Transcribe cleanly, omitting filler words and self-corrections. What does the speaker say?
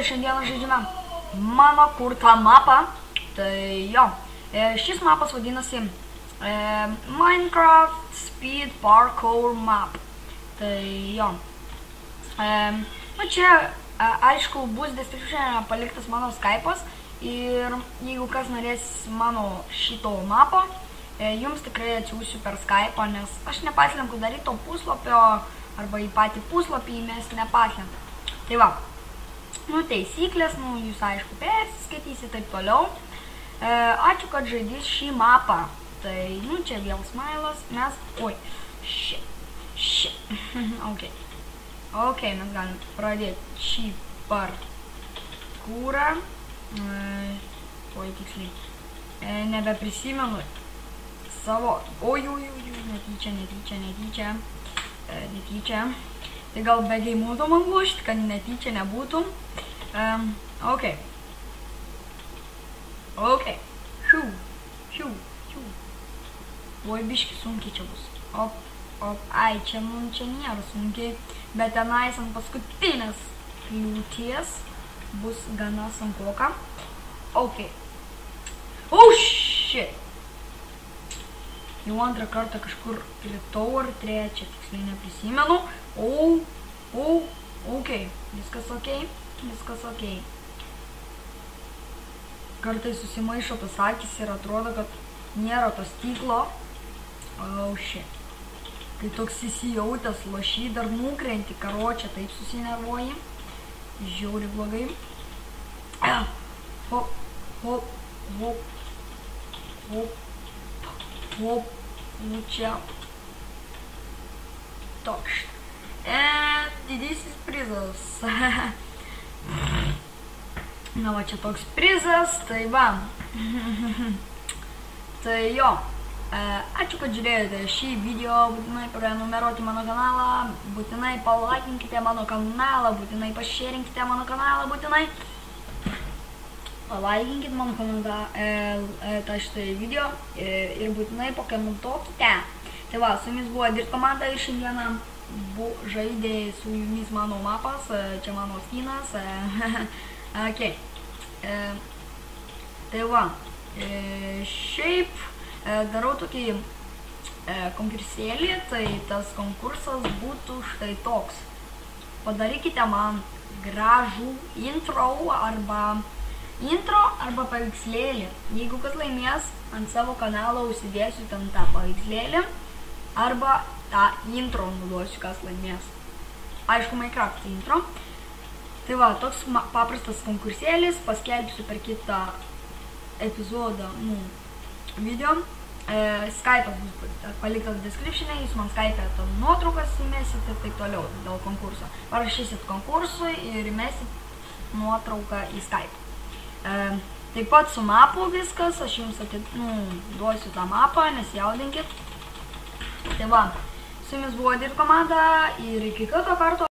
šiandieną žaidžiame mano kurtą mapą. Tai jo, šis mapas vadinasi Minecraft Speed Parkour Map. Tai jo, čia aišku bus description'e paliktas mano Skype'as ir jeigu kas norės mano šito mapo, jums tikrai atsiųsiu per Skype'ą, nes aš nepaslenku daryti to puslapio arba į patį puslapį mes nepaslenku. Tai va, taisyklės, jūs aišku persiskaitysi taip toliau. Ačiū, kad žaidys šį mapą. Tai, čia vėl smailas, mes, Ok, mes galim pradėti šį parkūrą. Tiksliai. Nebeprisimenu savo, netyčia. Tai gal be geimuoto man lošti, kad netyčia nebūtų. Ok. Biški sunkiai čia bus. Čia nėra sunkiai, bet tenais ant paskutinės kliūties bus gana sunkoka. Ok. Shit! Jau antrą kartą kažkur kritau ar trečią, tiksliai neprisimenu. Ok. Viskas ok. Kartais susimaišo tas akis ir atrodo, kad nėra to stiklo. Shit. Kai toks įsijautęs lošy dar nukrenti, karočią, taip susinervuoji. Žiauri blogai. Hop. Čia. Toks. Didysis prizas. Na va, čia toks prizas, tai va. Tai jo. Ačiū, kad žiūrėjote šį video, būtinai prenumeruoti mano kanalą, būtinai palaikinkite mano kanalą, būtinai pašėrinkite mano kanalą, būtinai palaikinkite mano kanalą šitą video ir būtinai pakomentuokite. Tai va, su jumis buvo Dirt komanda ir šiandieną žaidė su jumis mano mapas, čia mano skinas. Ok. Tai va, šiaip darau tokį konkursėlį, tai tas konkursas būtų štai toks. Padarykite man gražų intro arba paveikslėlį. Jeigu kas laimės, ant savo kanalo užsidėsiu ten tą paveikslėlį arba tą intro naudosiu, kas laimės. Aišku, Minecraft intro. Tai va, toks paprastas konkursėlis, paskelbsiu per kitą epizodą video. Skype'as bus paliktas description'e, jūs man Skype'e nuotraukas įmesit ir taip toliau dėl konkurso. Parašysit konkursui ir įmesit nuotrauką į Skype. Taip pat su mapu viskas, aš jums duosiu tą mapą, nesijaudinkit. Tai va, su jumis buvo Dirt komanda ir iki kito karto.